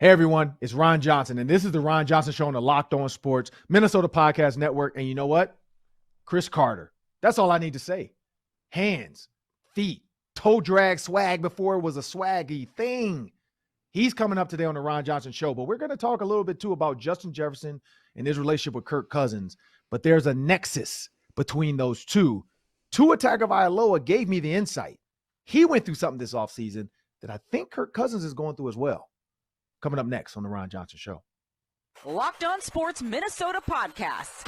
Hey everyone, it's Ron Johnson, and this is the Ron Johnson Show on the Locked On Sports Minnesota Podcast Network. And you know what? Cris Carter. That's all I need to say. Hands, feet, toe drag swag before it was a swaggy thing. He's coming up today on the Ron Johnson Show, but we're going to talk a little bit too about Justin Jefferson and his relationship with Kirk Cousins. But there's a nexus between those two. Tua Tagovailoa gave me the insight. He went through something this offseason that I think Kirk Cousins is going through as well. Coming up next on the Ron Johnson Show. Locked On Sports Minnesota Podcast.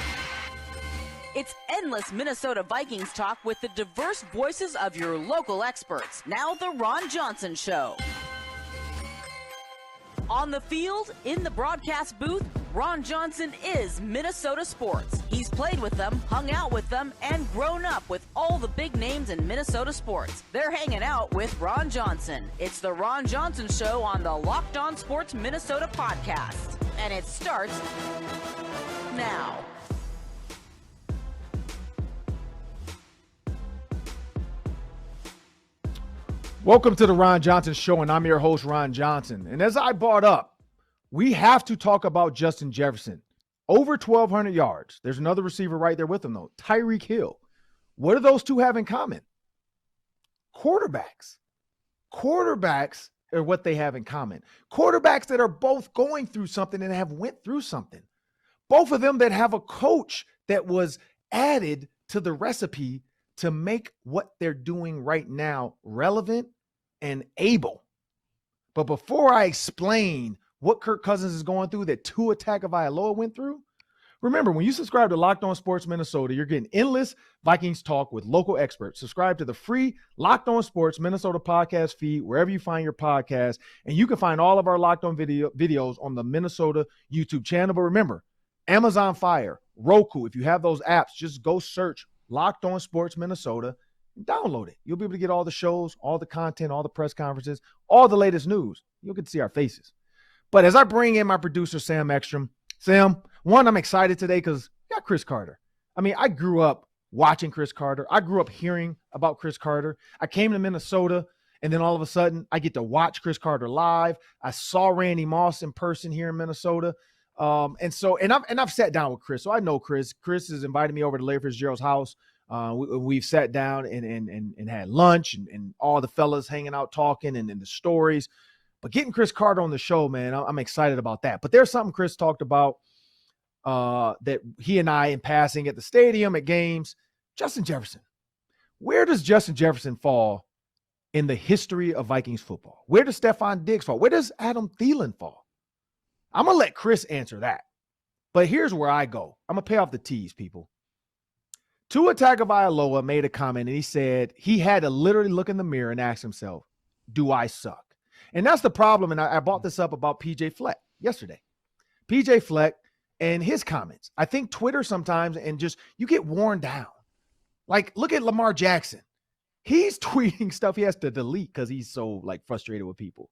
It's endless Minnesota Vikings talk with the diverse voices of your local experts. Now the Ron Johnson Show. On the field, in the broadcast booth, Ron Johnson is Minnesota sports. He's played with them, hung out with them, and grown up with all the big names in Minnesota sports. They're hanging out with Ron Johnson. It's the Ron Johnson Show on the Locked On Sports Minnesota Podcast. And it starts now. Welcome to the Ron Johnson Show, and I'm your host, Ron Johnson. And as I brought up, we have to talk about Justin Jefferson. Over 1,200 yards. There's another receiver right there with him, though, Tyreek Hill. What do those two have in common? Quarterbacks. Quarterbacks are what they have in common. Quarterbacks that are both going through something and have went through something. Both of them that have a coach that was added to the recipe to make what they're doing right now relevant and able. But before I explain what Kirk Cousins is going through that Tua Tagovailoa went through, remember, when you subscribe to Locked On Sports Minnesota, you're getting endless Vikings talk with local experts. Subscribe to the free Locked On Sports Minnesota podcast feed wherever you find your podcast, and you can find all of our Locked On videos on the Minnesota YouTube channel. But remember, Amazon Fire, Roku, if you have those apps, just go search Locked On Sports Minnesota and download it. You'll be able to get all the shows, all the content, all the press conferences, all the latest news. You'll get to see our faces. But as I bring in my producer, Sam Ekstrom, Sam, one, I'm excited today because we got Cris Carter. I mean, I grew up watching Cris Carter. I grew up hearing about Cris Carter. I came to Minnesota, and then all of a sudden, I get to watch Cris Carter live. I saw Randy Moss in person here in Minnesota. And I've sat down with Cris, so I know Cris. Cris has invited me over to Larry Fitzgerald's house. We've sat down and had lunch and all the fellas hanging out talking and the stories. But getting Cris Carter on the show, man, I'm excited about that. But there's something Cris talked about that he and I in passing at the stadium, at games. Justin Jefferson. Where does Justin Jefferson fall in the history of Vikings football? Where does Stephon Diggs fall? Where does Adam Thielen fall? I'm going to let Cris answer that. But here's where I go. I'm going to pay off the tease, people. Tua Tagovailoa made a comment, and he said he had to literally look in the mirror and ask himself, do I suck? And that's the problem, and I brought this up about P.J. Fleck yesterday. P.J. Fleck and his comments. I think Twitter sometimes, and just you get worn down. Like, look at Lamar Jackson. He's tweeting stuff he has to delete because he's so, frustrated with people.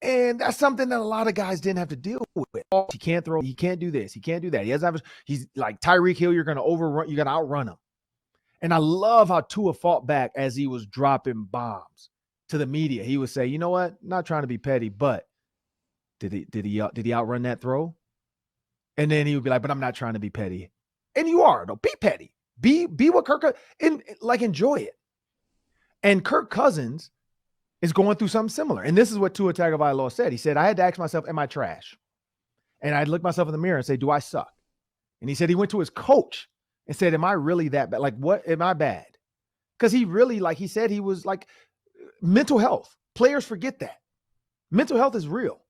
And that's something that a lot of guys didn't have to deal with. He can't throw. He can't do this. He can't do that. He's like Tyreek Hill. You're going to overrun. You're going to outrun him. And I love how Tua fought back as he was dropping bombs to the media. He would say, you know what? I'm not trying to be petty, but did he outrun that throw? And then he would be like, but I'm not trying to be petty. And you are, though. Be petty. Be what Kirk, and enjoy it. And Kirk Cousins is going through something similar. And this is what Tua Tagovailoa said. He said, I had to ask myself, am I trash? And I'd look myself in the mirror and say, do I suck? And he said he went to his coach and said, am I really that bad? Like, what am I bad? Because he really, he said, he was mental health. Players forget that. Mental health is real.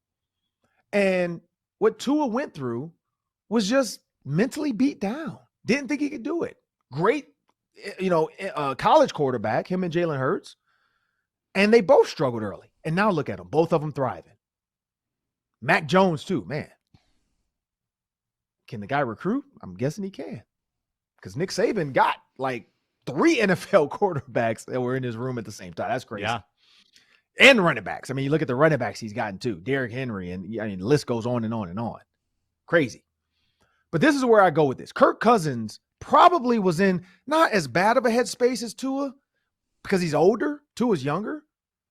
And what Tua went through was just mentally beat down. Didn't think he could do it. Great, college quarterback, him and Jalen Hurts. And they both struggled early. And now look at them. Both of them thriving. Mac Jones, too. Man. Can the guy recruit? I'm guessing he can. Because Nick Saban got 3 NFL quarterbacks that were in his room at the same time. That's crazy. Yeah. And running backs. I mean, you look at the running backs he's gotten, too. Derrick Henry. And the list goes on and on and on. Crazy. But this is where I go with this. Kirk Cousins probably was in not as bad of a headspace as Tua, because he's older. Tua's younger,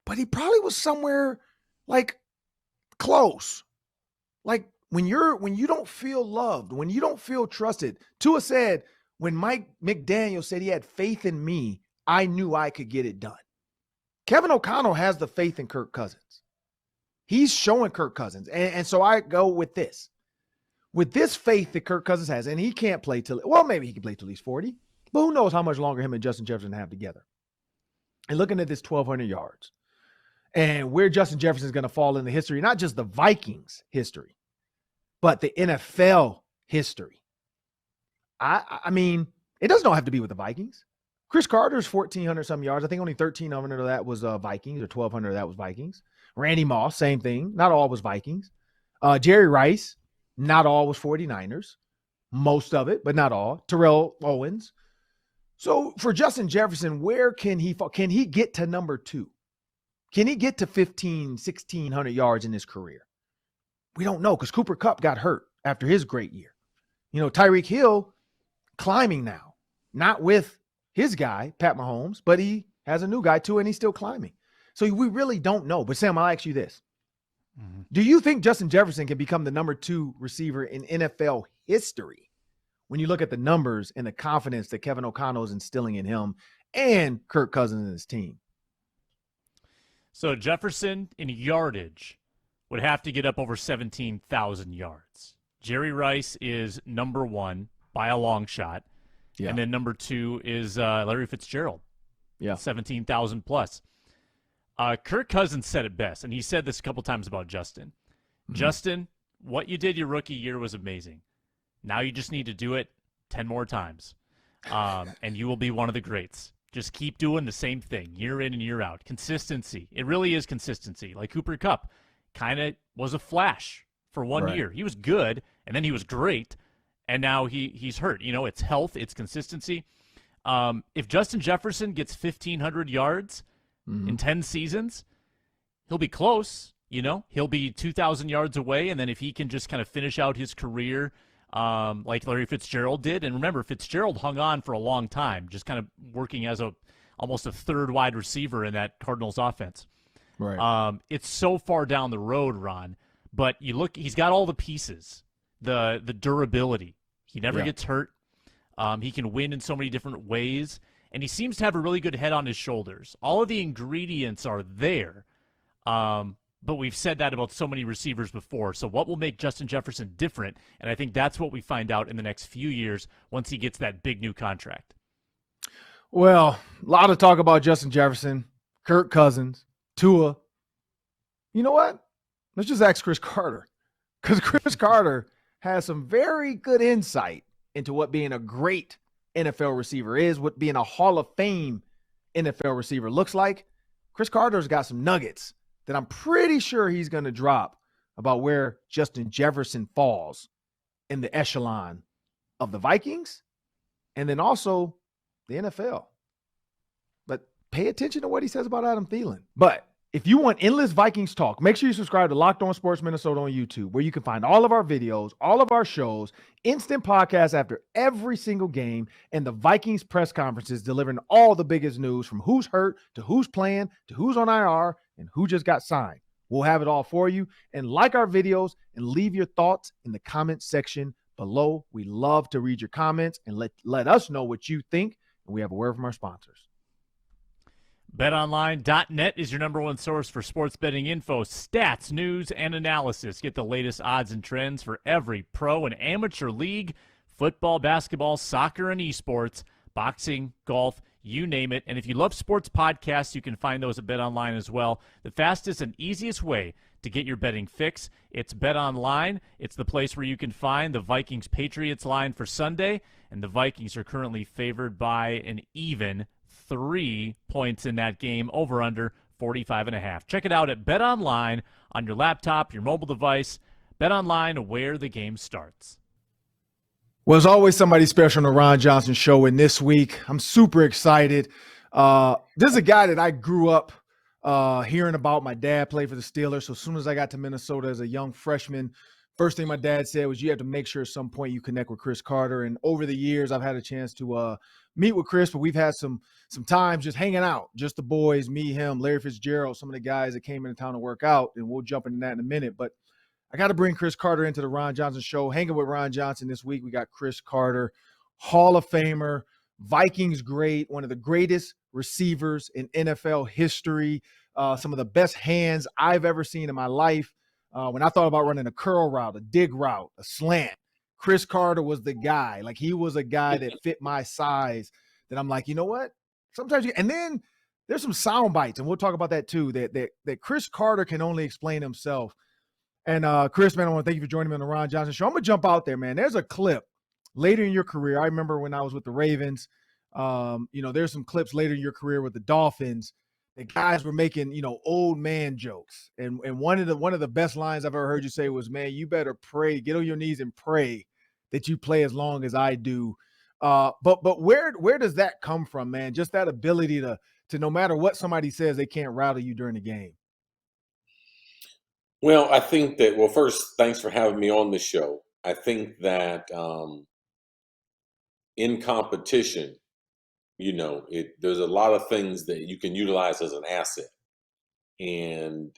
but he probably was somewhere close. Like when you don't feel loved, when you don't feel trusted. Tua said, when Mike McDaniel said he had faith in me, I knew I could get it done. Kevin O'Connell has the faith in Kirk Cousins. He's showing Kirk Cousins. And so I go with this. With this faith that Kirk Cousins has, and he can't play till, well, maybe he can play till he's 40, but who knows how much longer him and Justin Jefferson have together. And looking at this 1,200 yards and where Justin Jefferson is going to fall in the history, not just the Vikings history, but the NFL history. I mean, it doesn't all have to be with the Vikings. Cris Carter's 1,400 some yards. I think only 1,300 of that was Vikings, or 1,200 of that was Vikings. Randy Moss, same thing. Not all was Vikings. Jerry Rice, not all was 49ers. Most of it, but not all. Terrell Owens. So for Justin Jefferson, where can he fall? Can he get to number 2? Can he get to 1,600 yards in his career? We don't know because Cooper Kupp got hurt after his great year. Tyreek Hill climbing now, not with his guy, Pat Mahomes, but he has a new guy too, and he's still climbing. So we really don't know. But Sam, I'll ask you this. Mm-hmm. Do you think Justin Jefferson can become the number 2 receiver in NFL history when you look at the numbers and the confidence that Kevin O'Connell is instilling in him and Kirk Cousins and his team? So Jefferson in yardage would have to get up over 17,000 yards. Jerry Rice is number 1 by a long shot. Yeah. And then number 2 is Larry Fitzgerald. Yeah. 17,000 plus. Kirk Cousins said it best, and he said this a couple times about Justin. Mm-hmm. Justin, what you did your rookie year was amazing. Now you just need to do it 10 more times, and you will be one of the greats. Just keep doing the same thing year in and year out. Consistency. It really is consistency. Like Cooper Kupp kind of was a flash for 1 year. He was good, and then he was great, and now he's hurt. It's health, it's consistency. If Justin Jefferson gets 1,500 yards in 10 seasons, he'll be close. He'll be 2,000 yards away, and then if he can just kind of finish out his career like Larry Fitzgerald did, and remember, Fitzgerald hung on for a long time, just kind of working as almost a third wide receiver in that Cardinals offense. Right. It's so far down the road, Ron, but you look, he's got all the pieces, the durability. He never gets hurt. He can win in so many different ways, and he seems to have a really good head on his shoulders. All of the ingredients are there, but we've said that about so many receivers before. So what will make Justin Jefferson different? And I think that's what we find out in the next few years once he gets that big new contract. Well, a lot of talk about Justin Jefferson, Kirk Cousins, Tua. You know what? Let's just ask Cris Carter, because Cris Carter has some very good insight into what being a great NFL receiver is, what being a Hall of Fame NFL receiver looks like. Cris Carter's got some nuggets that I'm pretty sure he's going to drop about where Justin Jefferson falls in the echelon of the Vikings and then also the NFL. But pay attention to what he says about Adam Thielen. But if you want endless Vikings talk, make sure you subscribe to Locked On Sports Minnesota on YouTube, where you can find all of our videos, all of our shows, instant podcasts after every single game, and the Vikings press conferences delivering all the biggest news from who's hurt to who's playing to who's on IR and who just got signed. We'll have it all for you. And like our videos and leave your thoughts in the comment section below. We love to read your comments and let us know what you think. And we have a word from our sponsors. BetOnline.net is your number 1 source for sports betting info, stats, news, and analysis. Get the latest odds and trends for every pro and amateur league, football, basketball, soccer, and esports, boxing, golf, you name it. And if you love sports podcasts, you can find those at BetOnline as well. The fastest and easiest way to get your betting fix, it's BetOnline. It's the place where you can find the Vikings-Patriots line for Sunday, and the Vikings are currently favored by an even 3 points in that game, over under 45.5. Check it out at BetOnline on your laptop, your mobile device. BetOnline, where the game starts. Well, there's always somebody special on the Ron Johnson Show, and this week I'm super excited. This is a guy that I grew up hearing about. My dad played for the Steelers, so as soon as I got to Minnesota as a young freshman, first thing my dad said was you have to make sure at some point you connect with Cris Carter. And over the years, I've had a chance to meet with Cris, but we've had some times just hanging out, just the boys, me, him, Larry Fitzgerald, some of the guys that came into town to work out, and we'll jump into that in a minute. But I got to bring Cris Carter into the Ron Johnson show. Hanging with Ron Johnson this week, we got Cris Carter, Hall of Famer, Vikings great, one of the greatest receivers in NFL history, some of the best hands I've ever seen in my life. When I thought about running a curl route, a dig route, a slant, Cris Carter was the guy. Like, he was a guy that fit my size that I'm like, you know what? Sometimes and then there's some sound bites, and we'll talk about that too, that Cris Carter can only explain himself. And Chris, man, I want to thank you for joining me on the Ron Johnson show. I'm going to jump out there, man. There's a clip later in your career. I remember when I was with the Ravens, there's some clips later in your career with the Dolphins. The guys were making, old man jokes. And one of the best lines I've ever heard you say was, man, you better pray, get on your knees and pray that you play as long as I do. But where does that come from, man? Just that ability to no matter what somebody says, they can't rattle you during the game. Well, I think that, first, thanks for having me on the show. I think that in competition, there's a lot of things that you can utilize as an asset. And,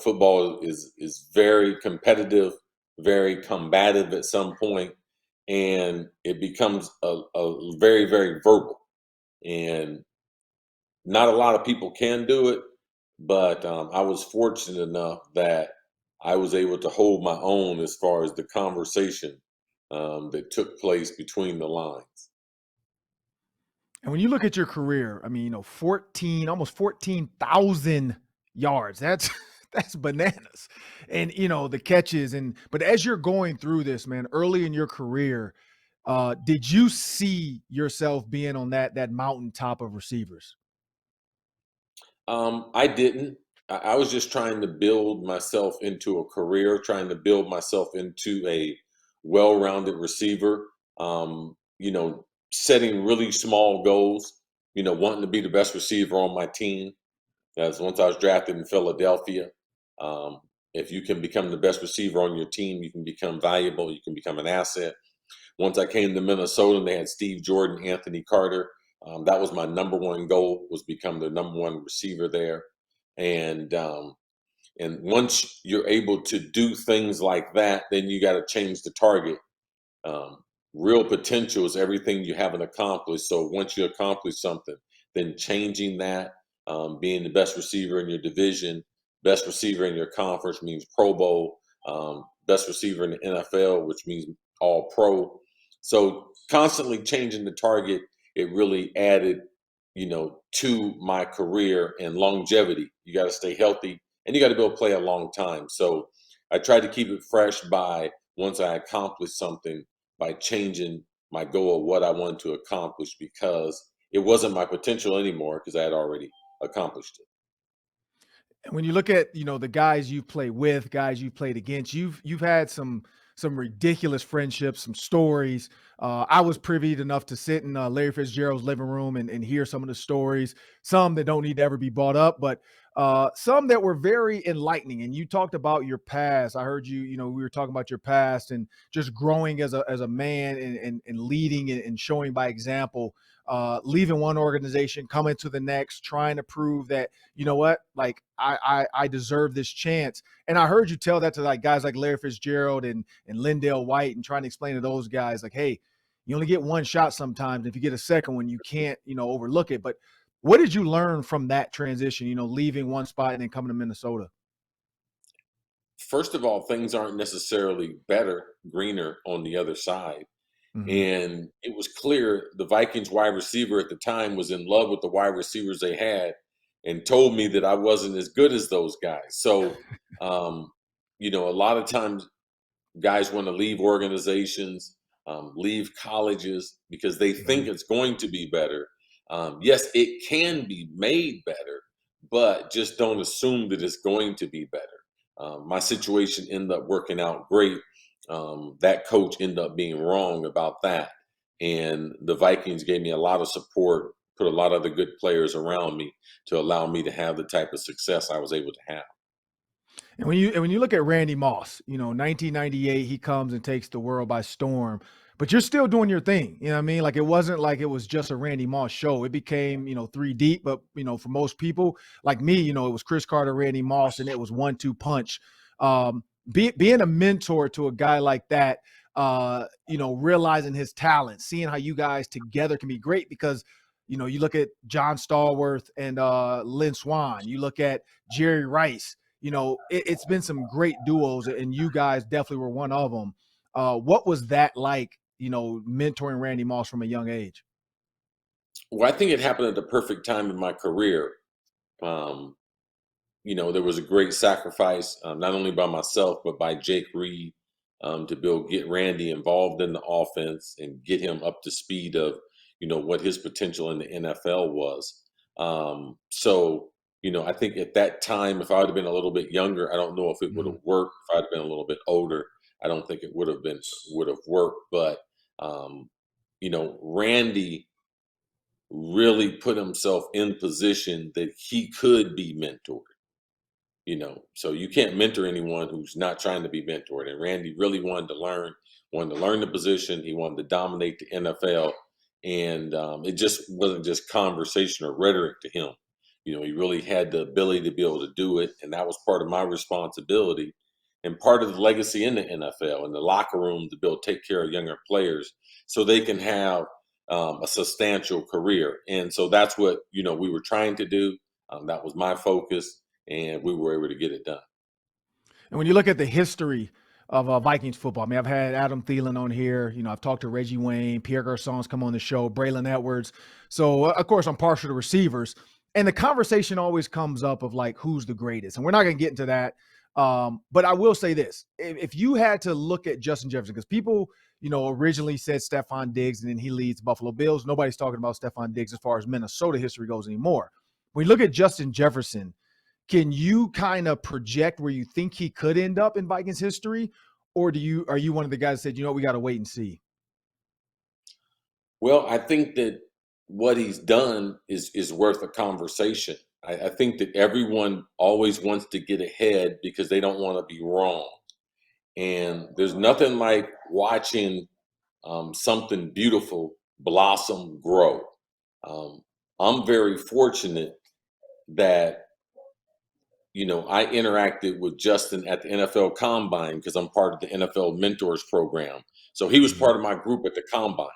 football is very competitive, very combative at some point, and it becomes a very, very verbal. And not a lot of people can do it. But I was fortunate enough that I was able to hold my own as far as the conversation that took place between the lines. And when you look at your career, I mean, almost 14,000 yards. That's bananas. And the catches but as you're going through this, man, early in your career, did you see yourself being on that mountaintop of receivers? I didn't. I was just trying to build myself into a career, trying to build myself into a well-rounded receiver. Setting really small goals. Wanting to be the best receiver on my team. As once I was drafted in Philadelphia, if you can become the best receiver on your team, you can become valuable. You can become an asset. Once I came to Minnesota, and they had Steve Jordan, Anthony Carter. That was my number one goal, was become the number one receiver there. And once you're able to do things like that, then you got to change the target. Real potential is everything you haven't accomplished. So once you accomplish something, then changing that, being the best receiver in your division, best receiver in your conference means Pro Bowl, best receiver in the NFL, which means All Pro. So constantly changing the target, it really added, to my career and longevity. You got to stay healthy, and you got to be able to play a long time. So I tried to keep it fresh by, once I accomplished something, by changing my goal of what I wanted to accomplish, because it wasn't my potential anymore, because I had already accomplished it. And when you look at, the guys you play with, guys you played against, you've had some ridiculous friendships, some stories. I was privy enough to sit in Larry Fitzgerald's living room and hear some of the stories, some that don't need to ever be brought up, but some that were very enlightening. And you talked about your past. I heard you, we were talking about your past and just growing as a man and leading and showing by example, leaving one organization, coming to the next, trying to prove that, you know what, like I deserve this chance. And I heard you tell that to like guys like Larry Fitzgerald and Lindell White, and trying to explain to those guys like, hey, you only get one shot sometimes. If you get a second one, you can't, overlook it. But what did you learn from that transition, leaving one spot and then coming to Minnesota? First of all, things aren't necessarily better, greener on the other side. Mm-hmm. And it was clear the Vikings wide receiver at the time was in love with the wide receivers they had, and told me that I wasn't as good as those guys. So, a lot of times guys want to leave organizations, leave colleges, because they think it's going to be better. Yes, it can be made better, but just don't assume that it's going to be better. My situation ended up working out great. That coach ended up being wrong about that. And the Vikings gave me a lot of support, put a lot of the good players around me to allow me to have the type of success I was able to have. And when you look at Randy Moss, 1998, he comes and takes the world by storm, but you're still doing your thing. You know what I mean? Like, it wasn't like it was just a Randy Moss show. It became, three deep, but, for most people like me, it was Cris Carter, Randy Moss, and it was 1-2 punch. being a mentor to a guy like that, realizing his talent, seeing how you guys together can be great because, you look at John Stallworth and Lynn Swan, you look at Jerry Rice, it's been some great duos and you guys definitely were one of them. What was that like, mentoring Randy Moss from a young age? Well, I think it happened at the perfect time in my career. Um, there was a great sacrifice, not only by myself, but by Jake Reed, get Randy involved in the offense and get him up to speed of, what his potential in the NFL was. I think at that time, if I would have been a little bit younger, I don't know if it would have worked. If I'd been a little bit older, I don't think it would have worked. But, Randy really put himself in position that he could be mentored. So you can't mentor anyone who's not trying to be mentored. And Randy really wanted to learn the position. He wanted to dominate the NFL. And it just wasn't just conversation or rhetoric to him. He really had the ability to be able to do it. And that was part of my responsibility and part of the legacy in the NFL and the locker room to be able to take care of younger players so they can have a substantial career. And so that's what, we were trying to do. That was my focus. And we were able to get it done. And when you look at the history of Vikings football, I mean, I've had Adam Thielen on here. I've talked to Reggie Wayne, Pierre Garçon's come on the show, Braylon Edwards. So, of course, I'm partial to receivers. And the conversation always comes up of, like, who's the greatest? And we're not going to get into that. But I will say this. If you had to look at Justin Jefferson, because people, originally said Stephon Diggs and then he leads Buffalo Bills. Nobody's talking about Stephon Diggs as far as Minnesota history goes anymore. When you look at Justin Jefferson, can you kind of project where you think he could end up in Vikings history? Or are you one of the guys that said, we got to wait and see? Well, I think that what he's done is worth a conversation. I think that everyone always wants to get ahead because they don't want to be wrong. And there's nothing like watching something beautiful blossom, grow. I'm very fortunate that I interacted with Justin at the NFL Combine because I'm part of the NFL Mentors Program. So he was part of my group at the Combine.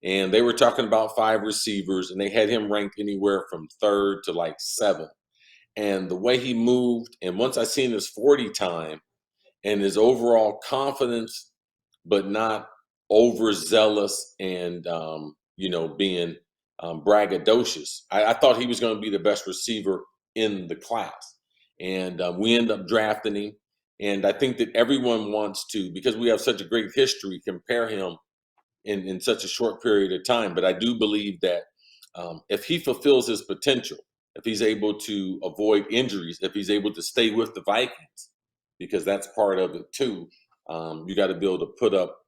And they were talking about 5 receivers, and they had him ranked anywhere from 3rd to like 7th. And the way he moved, and once I seen his 40 time and his overall confidence, but not overzealous and, being braggadocious, I thought he was going to be the best receiver in the class. And we end up drafting him. And I think that everyone wants to, because we have such a great history, compare him in such a short period of time. But I do believe that if he fulfills his potential, if he's able to avoid injuries, if he's able to stay with the Vikings, because that's part of it too, you got to be able to put up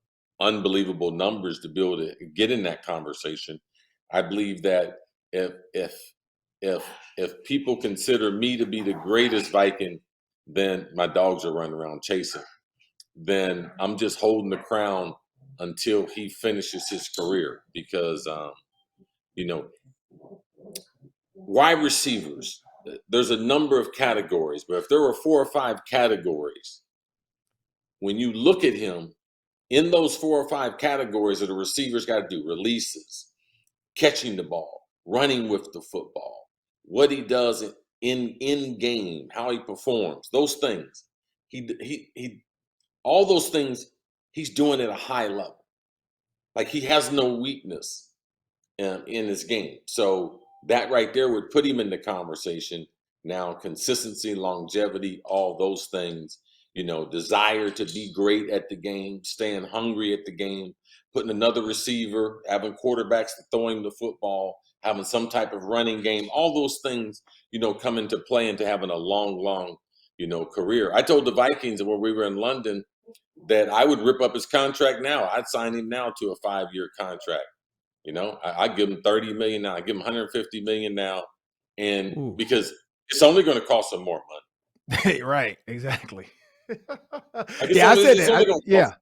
unbelievable numbers to be able to get in that conversation. I believe that if people consider me to be the greatest Viking, then my dogs are running around chasing. Then I'm just holding the crown until he finishes his career because, wide receivers, there's a number of categories, but if there were 4 or 5 categories, when you look at him, in those 4 or 5 categories that the receivers got to do, releases, catching the ball, running with the football, what he does in game, how he performs, those things, he all those things he's doing at a high level. Like he has no weakness in his game. So that right there would put him in the conversation. Now, consistency, longevity, all those things, desire to be great at the game, staying hungry at the game, putting another receiver, having quarterbacks to throw him the football, having some type of running game, all those things, come into play into having a long, career. I told the Vikings when we were in London that I would rip up his contract now. I'd sign him now to a 5-year contract. I give him $30 million now. I give him $150 million now. And because it's only going to cost him more money. Right. Exactly. I said that.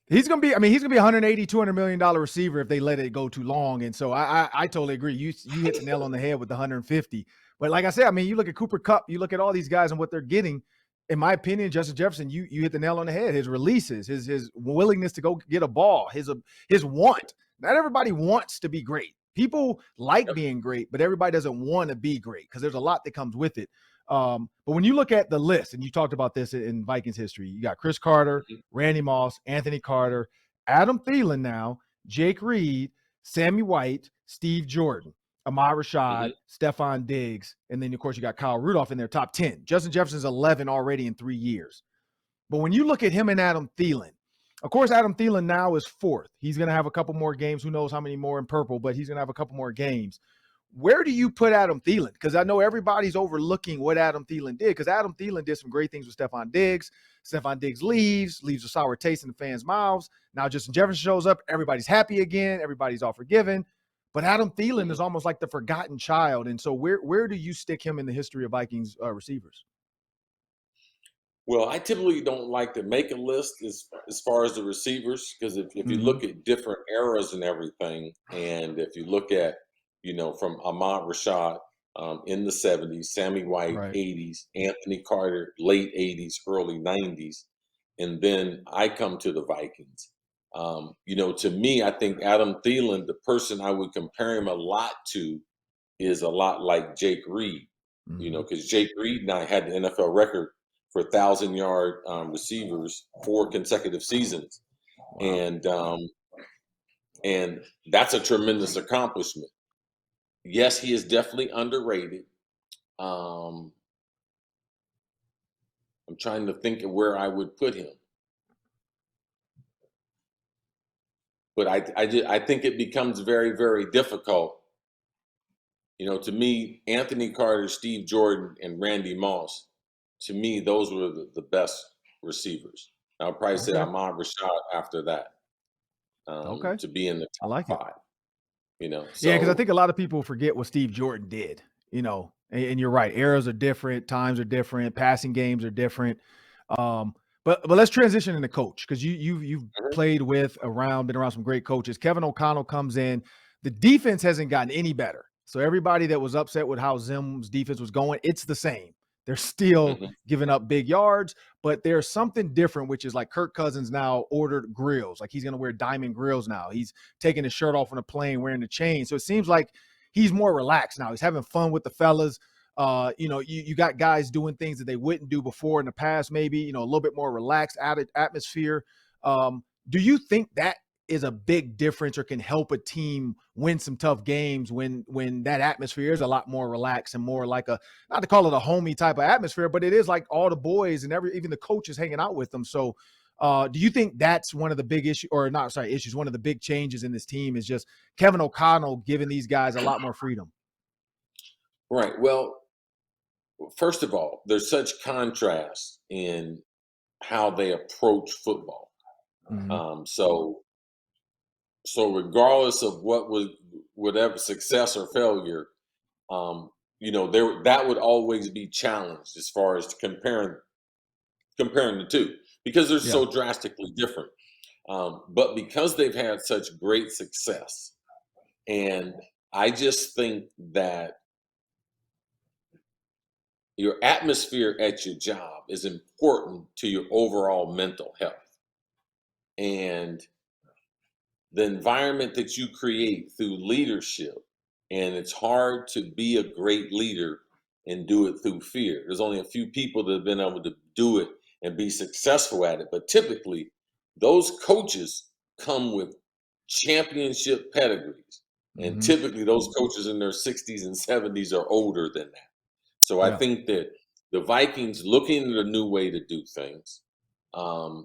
He's going to be, he's going to be $180, $200 million receiver if they let it go too long. And so I totally agree. You hit the nail on the head with the 150. But like I said, you look at Cooper Kupp, you look at all these guys and what they're getting. in my opinion, Justin Jefferson, you hit the nail on the head. His releases, his willingness to go get a ball, his want. Not everybody wants to be great. People like being great, but everybody doesn't want to be great because there's a lot that comes with it. But when you look at the list, and you talked about this in Vikings history, you got Cris Carter, Randy Moss, Anthony Carter, Adam Thielen now, Jake Reed, Sammy White, Steve Jordan, Ahmad Rashad, Stephon Diggs, and then, of course, you got Kyle Rudolph in their top 10. Justin Jefferson's 11 already in 3 years. But when you look at him and Adam Thielen, of course, Adam Thielen now is 4th. He's going to have a couple more games. Who knows how many more in purple, but he's going to have a couple more games. Where do you put Adam Thielen? Because I know everybody's overlooking what Adam Thielen did, because Adam Thielen did some great things with Stephon Diggs. Stephon Diggs leaves a sour taste in the fans' mouths. Now Justin Jefferson shows up. Everybody's happy again. Everybody's all forgiven. But Adam Thielen is almost like the forgotten child. And so where do you stick him in the history of Vikings receivers? Well, I typically don't like to make a list as far as the receivers, because if you look at different eras and everything, and if you look at, from Ahmad Rashad in the 70s, Sammy White, Right. 80s, Anthony Carter, late 80s, early 90s, and then I come to the Vikings. To me, I think Adam Thielen, the person I would compare him a lot to, is a lot like Jake Reed, because Jake Reed and I had the NFL record for 1,000-yard receivers 4 consecutive seasons. Wow. And that's a tremendous accomplishment. Yes, he is definitely underrated. I'm trying to think of where I would put him. But I think it becomes very, very difficult. To me, Anthony Carter, Steve Jordan, and Randy Moss, to me, those were the best receivers. I'll probably say Ahmad Rashad after that, to be in the top I like 5. Yeah, because I think a lot of people forget what Steve Jordan did, and you're right. Eras are different, times are different, passing games are different. But let's transition into coach, because you've played been around some great coaches. Kevin O'Connell comes in. The defense hasn't gotten any better. So everybody that was upset with how Zim's defense was going, it's the same. They're still giving up big yards, but there's something different, which is like Kirk Cousins now ordered grills. Like he's going to wear diamond grills now. He's taking his shirt off on a plane, wearing the chain. So it seems like he's more relaxed now. He's having fun with the fellas. You got guys doing things that they wouldn't do before in the past, maybe, a little bit more relaxed atmosphere. Do you think that is a big difference or can help a team win some tough games when that atmosphere is a lot more relaxed and more like not to call it a homey type of atmosphere, but it is like all the boys and even the coaches hanging out with them. So do you think that's one of the big issues, one of the big changes in this team is just Kevin O'Connell giving these guys a lot more freedom? Right. Well, first of all, there's such contrast in how they approach football. So regardless of whatever success or failure, that would always be challenged as far as comparing the two, because they're so drastically different. But because they've had such great success, and I just think that your atmosphere at your job is important to your overall mental health. And the environment that you create through leadership, and it's hard to be a great leader and do it through fear. There's only a few people that have been able to do it and be successful at it, but typically those coaches come with championship pedigrees, and typically those coaches in their 60s and 70s are older than that. So I think that the Vikings looking at a new way to do things,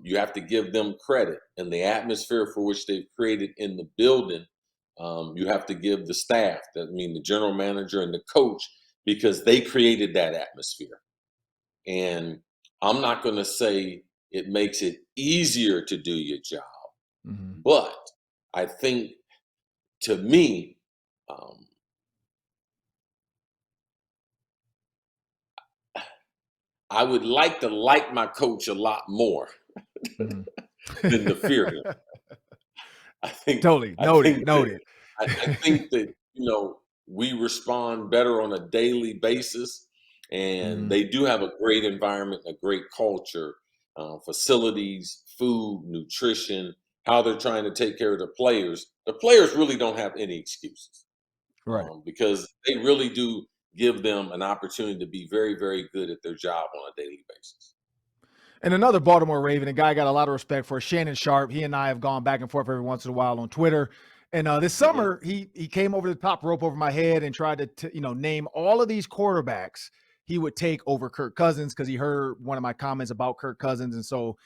you have to give them credit, and the atmosphere for which they've created in the building. You have to give the staff, the general manager and the coach, because they created that atmosphere. And I'm not going to say it makes it easier to do your job, but I think, to me, I would like to like my coach a lot more than to fear him. I think Totally. Noted. I think that, we respond better on a daily basis. And Mhm. they do have a great environment, a great culture, facilities, food, nutrition, how they're trying to take care of the players. The players really don't have any excuses, Right. because they really do give them an opportunity to be very, very good at their job on a daily basis. And another Baltimore Raven, a guy I got a lot of respect for, Shannon Sharp. He and I have gone back and forth every once in a while on Twitter. And this Hmm. summer, he came over the top rope over my head and tried to name all of these quarterbacks he would take over Kirk Cousins because he heard one of my comments about Kirk Cousins, and so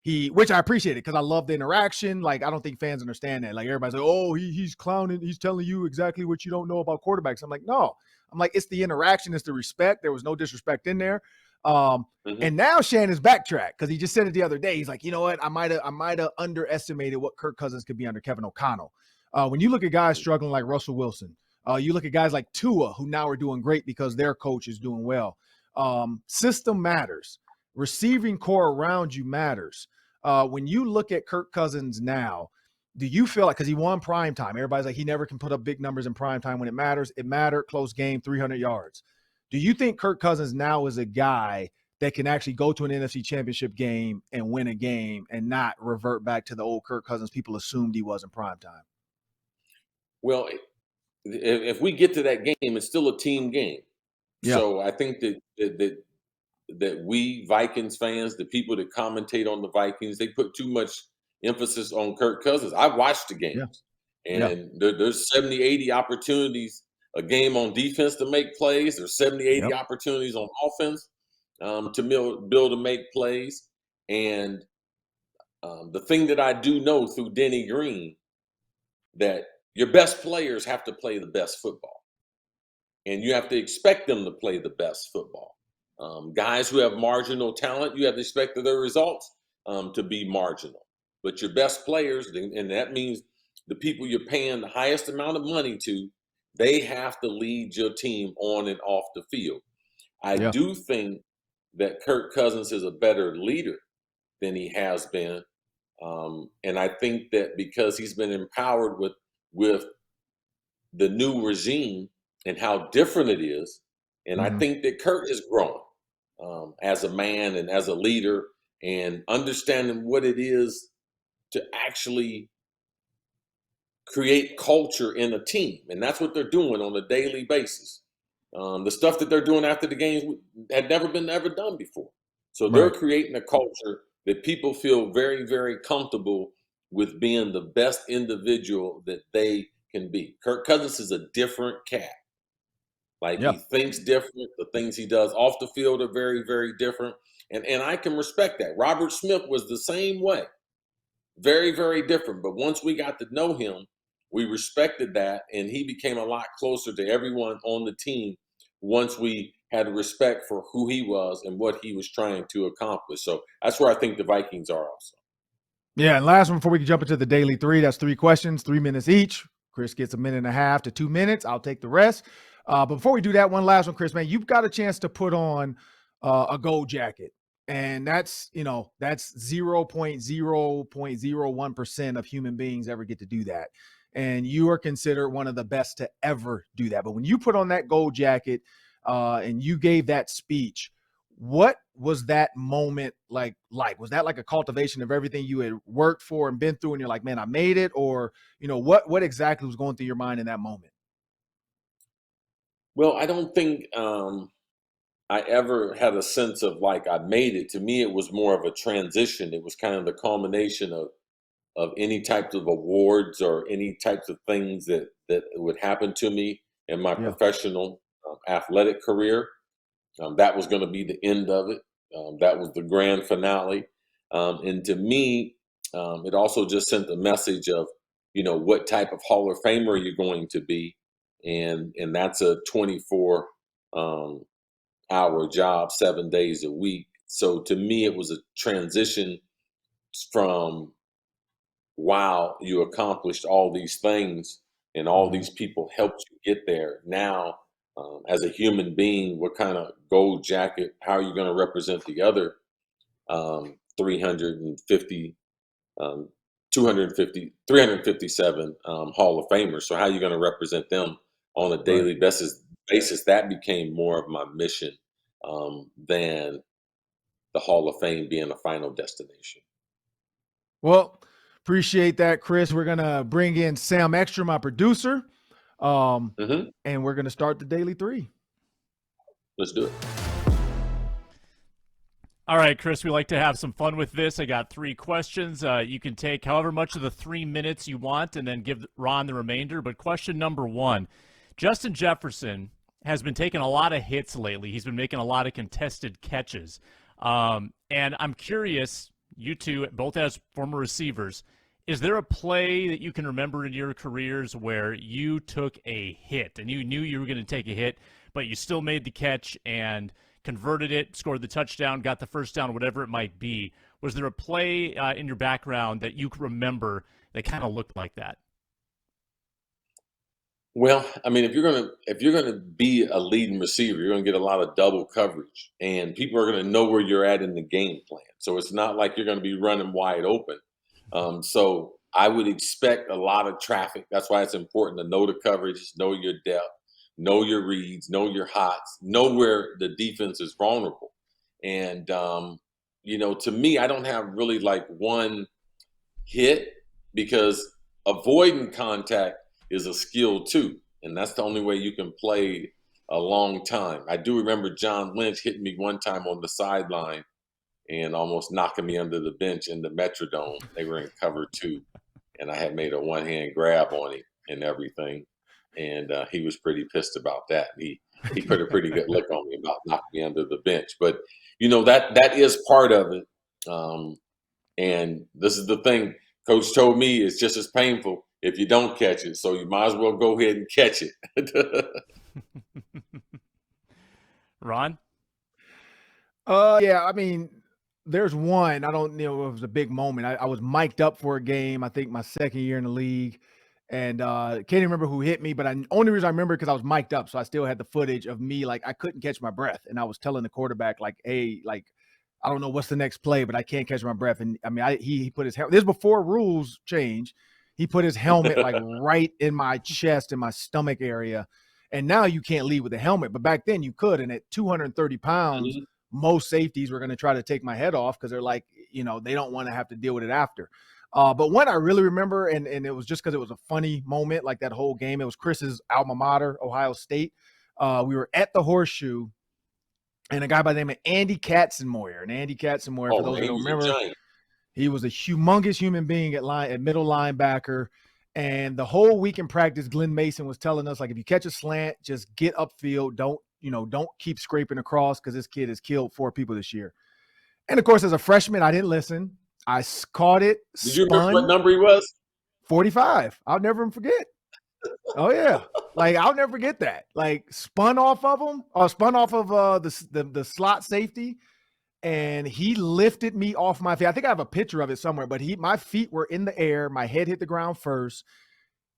which I appreciated because I love the interaction. Like I don't think fans understand that. Like everybody's like, oh, he's clowning, he's telling you exactly what you don't know about quarterbacks. I'm like, no, I'm like, it's the interaction, it's the respect. There was no disrespect in there. Hmm. And now Shannon's backtracked because he just said it the other day. He's like, you know what? I might have underestimated what Kirk Cousins could be under Kevin O'Connell. When you look at guys struggling like Russell Wilson, you look at guys like Tua, who now are doing great because their coach is doing well. System matters. Receiving core around you matters. When you look at Kirk Cousins now, do you feel like, because he won prime time, everybody's like, he never can put up big numbers in prime time when it matters. It mattered, close game, 300 yards. Do you think Kirk Cousins now is a guy that can actually go to an NFC championship game and win a game and not revert back to the old Kirk Cousins people assumed he was in prime time? Well, if we get to that game, it's still a team game. Yeah. So I think that we Vikings fans, the people that commentate on the Vikings, they put too much emphasis on Kirk Cousins. I've watched the Yeah. games, Yeah. and there's 70, 80 opportunities a game on defense to make plays. There's 70, 80 Yep. opportunities on offense to build to make plays. And the thing that I do know through Denny Green, that your best players have to play the best football, and you have to expect them to play the best football. Guys who have marginal talent, you have to expect their results to be marginal. But your best players, and that means the people you're paying the highest amount of money to, they have to lead your team on and off the field. I Yeah. do think that Kirk Cousins is a better leader than he has been, and I think that because he's been empowered with the new regime and how different it is. And I Mm-hmm. think that Kurt is growing as a man and as a leader and understanding what it is to actually create culture in a team. And that's what they're doing on a daily basis. The stuff that they're doing after the games had never been ever done before. So they're Right. creating a culture that people feel very, very comfortable with being the best individual that they can be. Kirk Cousins is a different cat. Like Yeah. he thinks different. The things he does off the field are very, very different. And I can respect that. Robert Smith was the same way. Very, very different. But once we got to know him, we respected that, and he became a lot closer to everyone on the team once we had respect for who he was and what he was trying to accomplish. So that's where I think the Vikings are also. Yeah, and last one before we can jump into the daily three. That's 3 questions, 3 minutes each. Chris gets 1.5 to 2 minutes. I'll take the rest. But before we do that, one last one, Chris, man, you've got a chance to put on a gold jacket. And that's 0.0.01% of human beings ever get to do that. And you are considered one of the best to ever do that. But when you put on that gold jacket and you gave that speech, what was that moment like? Was that like a cultivation of everything you had worked for and been through, and you're like, man, I made it? Or, what exactly was going through your mind in that moment? Well, I don't think I ever had a sense of like I made it. To me, it was more of a transition. It was kind of the culmination of any types of awards or any types of things that would happen to me in my Yeah. professional athletic career. That was going to be the end of it. That was the grand finale. And to me, it also just sent a message of, what type of Hall of Famer you're going to be. And that's a 24 hour job, 7 days a week. So to me, it was a transition from, wow, you accomplished all these things and all Mhm. these people helped you get there. Now, as a human being, what kind of gold jacket, how are you going to represent the other 350, um, 250, 357 Hall of Famers? So how are you going to represent them on a Right. daily basis? That became more of my mission than the Hall of Fame being a final destination. Well, appreciate that, Chris. We're going to bring in Sam Extra, my producer, and we're going to start the Daily 3. Let's do it. All right, Chris, we like to have some fun with this. I got 3 questions. You can take however much of the 3 minutes you want and then give Ron the remainder. But question number 1, Justin Jefferson has been taking a lot of hits lately. He's been making a lot of contested catches. And I'm curious, you two, both as former receivers, is there a play that you can remember in your careers where you took a hit and you knew you were going to take a hit, but you still made the catch and converted it, scored the touchdown, got the first down, whatever it might be? Was there a play in your background that you could remember that kind of looked like that? Well, I mean, if you're gonna be a leading receiver, you're gonna get a lot of double coverage, and people are gonna know where you're at in the game plan. So it's not like you're gonna be running wide open. So I would expect a lot of traffic. That's why it's important to know the coverage, know your depth, know your reads, know your hots, know where the defense is vulnerable. And to me, I don't have really like one hit, because avoiding contact is a skill too, and that's the only way you can play a long time. I do remember John Lynch hitting me one time on the sideline and almost knocking me under the bench in the Metrodome. They were in cover 2, and I had made a one-hand grab on him and everything, and he was pretty pissed about that. He put a pretty good lick on me about knocking me under the bench. But that is part of it. And this is the thing Coach told me, it's just as painful if you don't catch it. So you might as well go ahead and catch it. Ron? Yeah, I mean, there's one. I don't know if it was a big moment. I was mic'd up for a game, I think my second year in the league. And can't even remember who hit me, but only reason I remember because I was mic'd up. So I still had the footage of me, like I couldn't catch my breath. And I was telling the quarterback, like, hey, like, I don't know what's the next play, but I can't catch my breath. And I mean, he put his helmet. This is before rules change. He put his helmet like right in my chest, in my stomach area. And now you can't lead with a helmet, but back then you could. And at 230 pounds, most safeties were going to try to take my head off because they're like, they don't want to have to deal with it after. But one I really remember, and it was just because it was a funny moment, like that whole game. It was Chris's alma mater, Ohio State. We were at the Horseshoe, and a guy by the name of Andy Katzenmoyer. And Andy Katzenmoyer, for those who don't remember, he was a humongous human being at middle linebacker. And the whole week in practice, Glenn Mason was telling us, like, if you catch a slant, just get upfield. Don't keep scraping across, because this kid has killed 4 people this year. And of course, as a freshman, I didn't listen. I caught it. Did you remember what number he was? 45. I'll never forget. Oh yeah, like I'll never forget that. Like spun off of the slot safety, and he lifted me off my feet. I think I have a picture of it somewhere, but my feet were in the air. My head hit the ground first.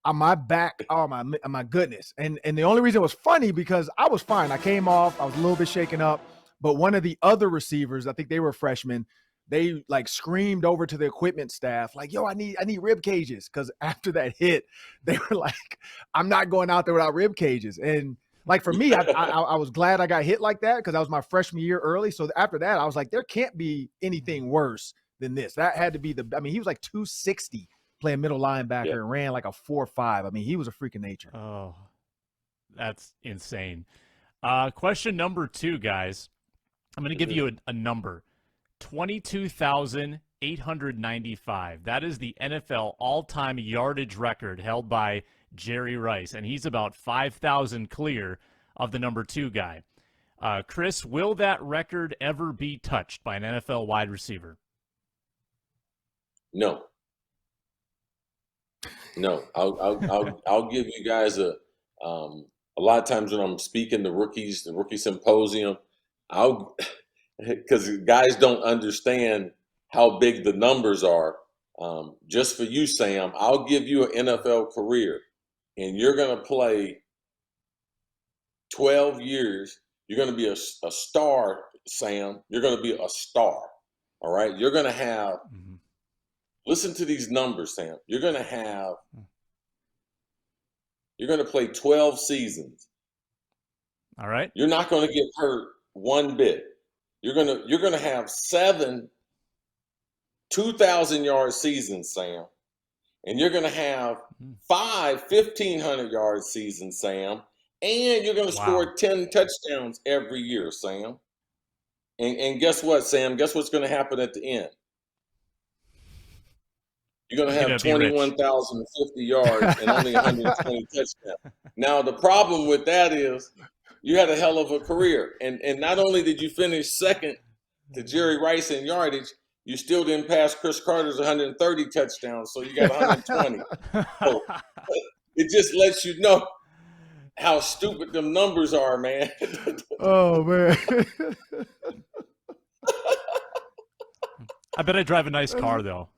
On my back, oh my goodness. And the only reason it was funny, because I was fine. I came off, I was a little bit shaken up, but one of the other receivers, I think they were freshmen, they like screamed over to the equipment staff, like, yo, I need rib cages. Cause after that hit, they were like, I'm not going out there without rib cages. And like, for me, I was glad I got hit like that, because that was my freshman year early. So after that, I was like, there can't be anything worse than this. That had to be he was like 260 playing middle linebacker and ran like a 4.5. I mean, he was a freak of nature. Oh, that's insane. Question number 2, guys. I'm going to give you a number. 22,895. That is the NFL all-time yardage record held by Jerry Rice, and he's about 5,000 clear of the number 2 guy. Chris, will that record ever be touched by an NFL wide receiver? No. I'll give you guys a lot of times when I'm speaking to rookies, the rookie symposium, because guys don't understand how big the numbers are. Just for you, Sam, I'll give you an NFL career, and you're going to play 12 years. You're going to be a star, Sam. You're going to be a star. All right? You're going to have listen to these numbers, Sam. You're going to play 12 seasons. All right. You're not going to get hurt one bit. You're gonna have 7 2,000-yard seasons, Sam, and you're gonna have 5 1,500-yard seasons, Sam, and you're gonna score 10 touchdowns every year, Sam. And guess what, Sam? Guess what's gonna happen at the end? You're going to have 21,050 yards and only 120 touchdowns. Now, the problem with that is you had a hell of a career. And not only did you finish second to Jerry Rice in yardage, you still didn't pass Cris Carter's 130 touchdowns, so you got 120. So it just lets you know how stupid them numbers are, man. Oh, man. I bet I drive a nice car, though.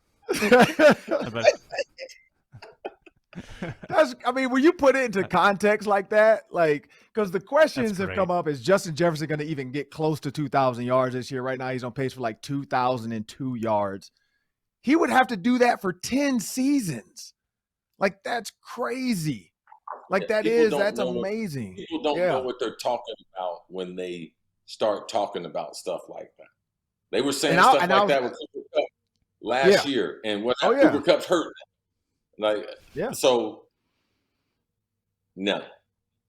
When you put it into context like that, like, because the questions have come up, is Justin Jefferson going to even get close to 2,000 yards this year? Right now, he's on pace for like 2,002 yards. He would have to do that for 10 seasons. Like, that's crazy. Like, that's amazing. People don't know what they're talking about when they start talking about stuff like that. They were saying stuff like that with Cooper Kupp last year, and what Cooper Kupp's hurt. So no.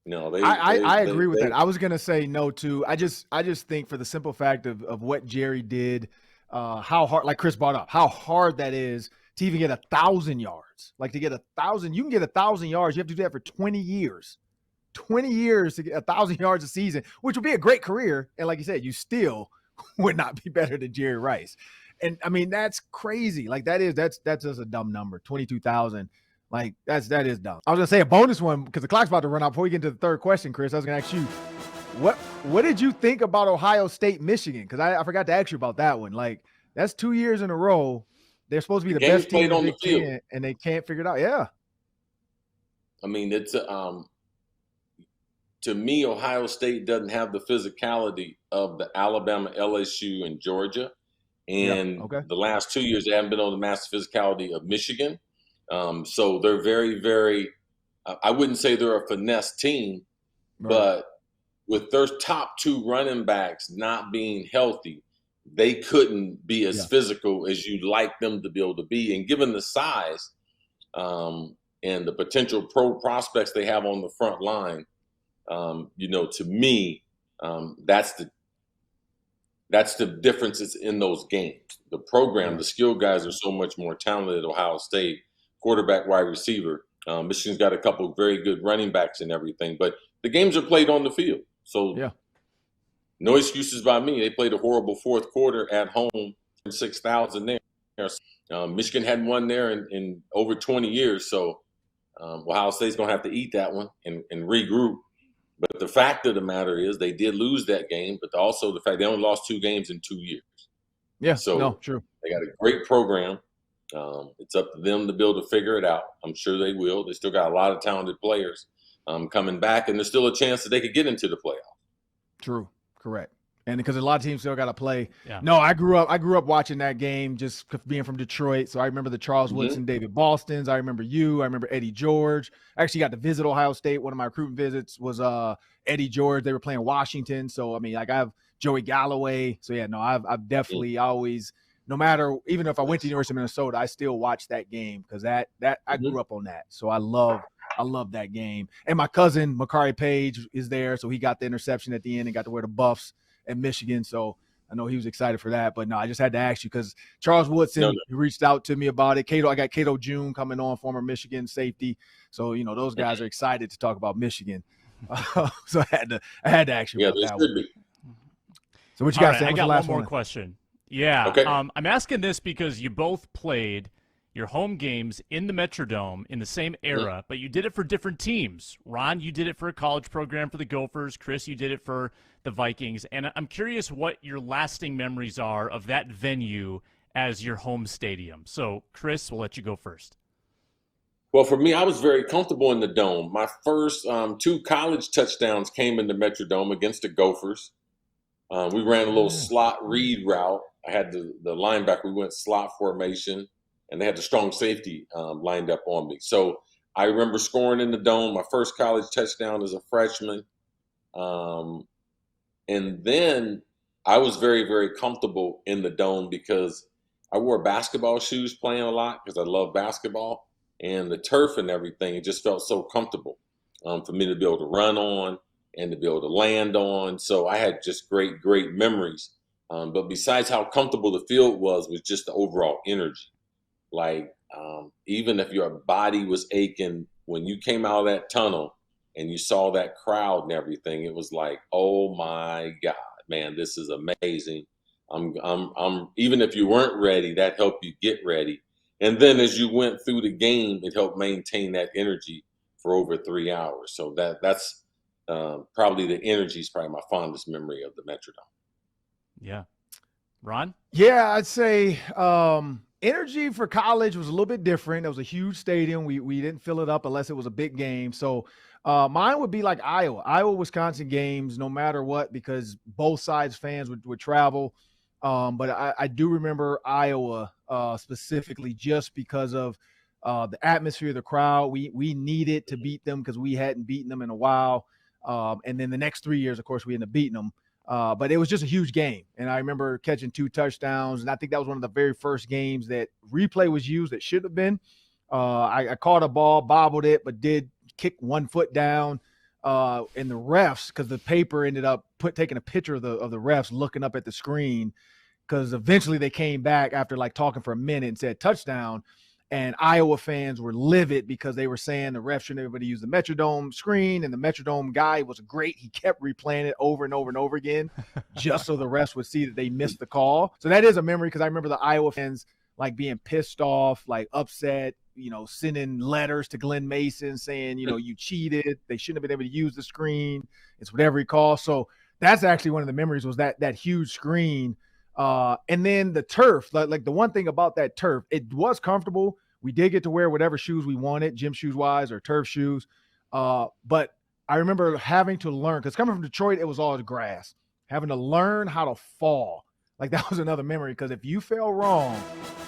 I agree with that. I was gonna say no too. I just think for the simple fact of what Jerry did, how hard, like Chris brought up, how hard that is to even get 1,000 yards. Like, to get 1,000, you can get 1,000 yards. You have to do that for 20 years. 20 years to get 1,000 yards a season, which would be a great career. And like you said, you still would not be better than Jerry Rice. And I mean, that's crazy. Like, that's just a dumb number. 22,000. Like, that is dumb. I was gonna say a bonus one because the clock's about to run out. Before we get into the third question, Chris, I was gonna ask you, what did you think about Ohio State, Michigan? Because I forgot to ask you about that one. Like, that's 2 years in a row. They're supposed to be the best team in the Big Ten, and they can't figure it out. Yeah. I mean, it's to me, Ohio State doesn't have the physicality of the Alabama, LSU, and Georgia. And the last 2 years, they haven't been on the massive physicality of Michigan. So they're very, very I wouldn't say they're a finesse team, but with their top 2 running backs not being healthy, they couldn't be as physical as you'd like them to be able to be. And given the size and the potential pro prospects they have on the front line, to me, that's the differences in those games. The program, the skilled guys are so much more talented at Ohio State, quarterback, wide receiver. Michigan's got a couple of very good running backs and everything, but the games are played on the field. So no excuses by me. They played a horrible fourth quarter at home, 6,000 there. Michigan hadn't won there in over 20 years. So Ohio State's going to have to eat that one and regroup. But the fact of the matter is they did lose that game, but also the fact they only lost 2 games in 2 years. Yeah, so true. They got a great program. It's up to them to be able to figure it out. I'm sure they will. They still got a lot of talented players coming back, and there's still a chance that they could get into the playoffs. True, correct. And because a lot of teams still got to play. Yeah. No, I grew up watching that game just being from Detroit. So I remember the Charles Woodson, David Bostons. I remember you. I remember Eddie George. I actually got to visit Ohio State. One of my recruiting visits was Eddie George. They were playing Washington. So, I mean, like, I have Joey Galloway. So, yeah, no, I've definitely always, no matter, even if I went to the University of Minnesota, I still watched that game because that I grew up on that. So I love that game. And my cousin, Makari Page, is there. So he got the interception at the end and got to wear the buffs at Michigan. So I know he was excited for that. But no, I just had to ask you because Charles Woodson reached out to me about it. I got Cato June coming on, former Michigan safety. So, those guys are excited to talk about Michigan. So I had to ask you about that one. So what you got, Sam? I got one more question. Yeah. Okay. I'm asking this because you both played your home games in the Metrodome in the same era, but you did it for different teams. Ron, you did it for a college program for the Gophers. Chris, you did it for the Vikings. And I'm curious what your lasting memories are of that venue as your home stadium. So, Chris, we'll let you go first. Well, for me, I was very comfortable in the Dome. My first 2 college touchdowns came in the Metrodome against the Gophers. We ran a little slot read route. I had the linebacker. We went slot formation, and they had the strong safety lined up on me. So I remember scoring in the Dome, my first college touchdown as a freshman. And then I was very, very comfortable in the dome because I wore basketball shoes playing a lot because I love basketball, and the turf and everything. It just felt so comfortable for me to be able to run on and to be able to land on. So I had just great, great memories. But besides how comfortable the field was just the overall energy. Like, even if your body was aching, when you came out of that tunnel and you saw that crowd and everything, it was like, oh my God, man, this is amazing. Even if you weren't ready, that helped you get ready. And then as you went through the game, it helped maintain that energy for over 3 hours. So that's probably the energy is probably my fondest memory of the Metrodome. Yeah. Ron? Yeah, I'd say energy for college was a little bit different. It was a huge stadium. We didn't fill it up unless it was a big game. So mine would be like Iowa, Wisconsin games, no matter what, because both sides fans would travel. But I do remember Iowa specifically just because of the atmosphere, the crowd. We needed to beat them because we hadn't beaten them in a while. And then the next 3 years, of course, we ended up beating them. But it was just a huge game. And I remember catching 2 touchdowns. And I think that was one of the very first games that replay was used that should have been. I caught a ball, bobbled it, but did kick 1 foot down. And the refs, because the paper ended up taking a picture of the refs looking up at the screen, because eventually they came back after like talking for a minute and said touchdown. And Iowa fans were livid because they were saying the ref shouldn't everybody use the Metrodome screen, and the Metrodome guy was great. He kept replaying it over and over and over again just so the refs would see that they missed the call. So that is a memory because I remember the Iowa fans like being pissed off, like upset, sending letters to Glenn Mason saying, you cheated. They shouldn't have been able to use the screen. It's whatever he calls. So that's actually one of the memories was that huge screen. And then the turf, like the one thing about that turf, it was comfortable. We did get to wear whatever shoes we wanted, gym shoes wise or turf shoes. But I remember having to learn, because coming from Detroit, it was all grass, having to learn how to fall. Like that was another memory, because if you fell wrong,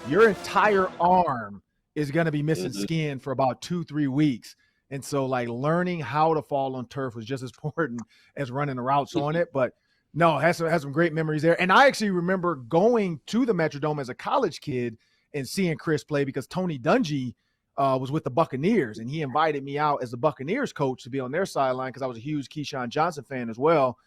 your entire arm is going to be missing skin for about 2-3 weeks. And so like learning how to fall on turf was just as important as running the routes on it. But no, has some great memories there. And I actually remember going to the Metrodome as a college kid and seeing Cris play, because Tony Dungy was with the Buccaneers, and he invited me out as the Buccaneers coach to be on their sideline because I was a huge Keyshawn Johnson fan as well.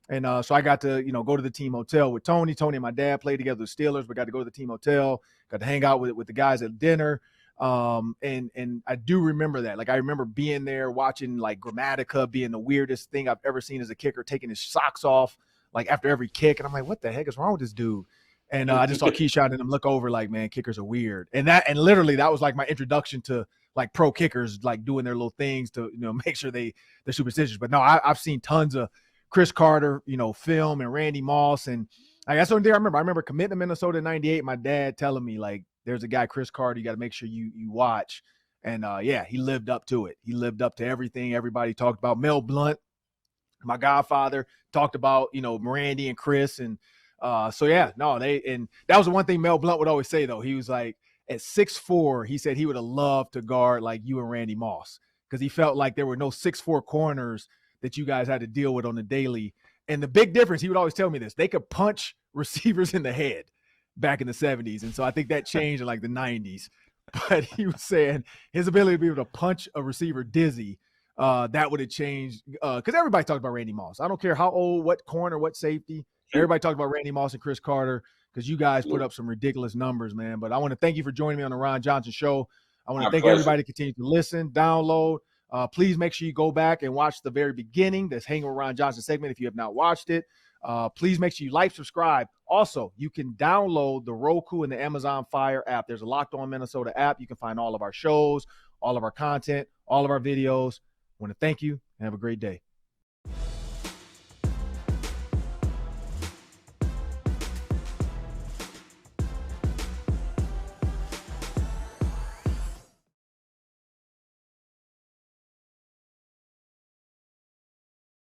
And so I got to, go to the team hotel with Tony. Tony and my dad played together with Steelers, but got to go to the team hotel, got to hang out with the guys at dinner. And I do remember that. Like I remember being there watching like Grammatica being the weirdest thing I've ever seen as a kicker, taking his socks off like after every kick. And I'm like, what the heck is wrong with this dude? And I just saw Keyshawn and him look over like, man, kickers are weird. And literally that was like my introduction to like pro kickers, like doing their little things to, make sure they're superstitious. But no, I've seen tons of Cris Carter, film, and Randy Moss. And that's the only thing I remember. I remember committing to Minnesota in 98, my dad telling me like, there's a guy, Cris Carter, you got to make sure you watch. And he lived up to it. He lived up to everything everybody talked about. Mel Blount, my godfather, talked about, Mirandy and Chris. And and that was the one thing Mel Blount would always say, though. He was like, at 6'4", he said he would have loved to guard like you and Randy Moss, because he felt like there were no 6'4" corners that you guys had to deal with on the daily. And the big difference, he would always tell me this, they could punch receivers in the head back in the 70s. And so I think that changed in like the 90s. But he was saying his ability to be able to punch a receiver dizzy, that would have changed, because everybody talked about Randy Moss. I don't care how old, what corner, what safety. Everybody talked about Randy Moss and Cris Carter, because you guys put up some ridiculous numbers, man. But I want to thank you for joining me on the Ron Johnson Show. I want to thank everybody to continue to listen, download. Please make sure you go back and watch the very beginning, this Hanging with Ron Johnson segment, if you have not watched it. Please make sure you like, subscribe. Also, you can download the Roku and the Amazon Fire app. There's a Locked On Minnesota app. You can find all of our shows, all of our content, all of our videos. I want to thank you and have a great day.